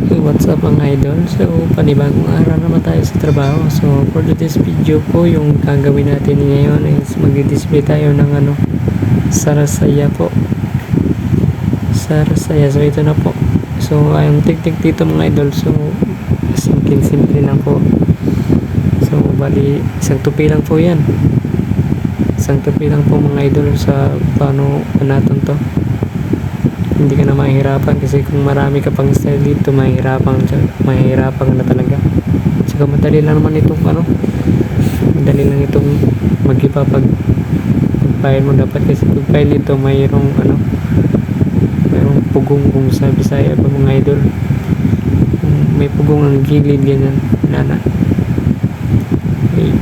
Hey, what's up mga idol? So, panibagong araw naman tayo sa trabaho. So, for today's video po, yung gagawin natin ngayon is mag-display tayo ng sarasaya po. Sarasaya. So, ito na po. So, yung tik-tik dito mga idol. So, simple lang po. So, bali, isang tupi lang po yan. Isang tupi lang po mga idol sa paano natin to. Hindi ka na mahihirapan kasi kung marami ka pang style dito, mahihirapan na talaga. Saka madali lang naman itong madali lang itong mag-iba pag-file mo. Dapat kasi pag-file dito mayroong pugong kung sa Bisaya pa mga idol. May pugong ang gilid ganyan nana.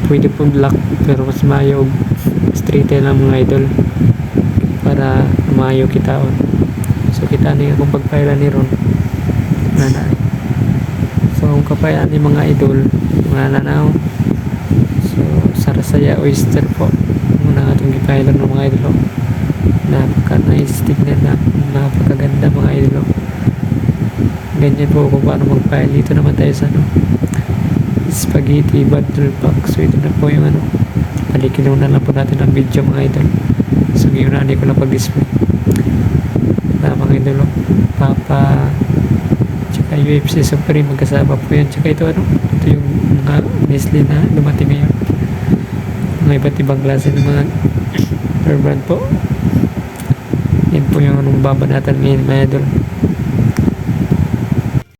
Pwede po black pero mas mayo straight lang mga idol para mayo kitaon. So kita niyo kung pagpailan ni ron nana. So kung kapailan ni mga idol mga nanaw, so sarasaya oyster po muna atong gipailan ng mga idol. Napaka nice tignan na, napakaganda mga idol. Ganyan po kung paano mag-file. Dito naman tayo sa spaghetti bundle pack. So ito na po yung balikin na lang po natin ang video mga idol. So ngayon na ko na pag-display na mga idol. Papa tsaka UFC Supreme magkasama po yan. Tsaka ito ito yung mga Nestle na dumating ngayon. Mga iba't ibang klase ng mga brand po. Yan po yung babanatan ngayon mga idol.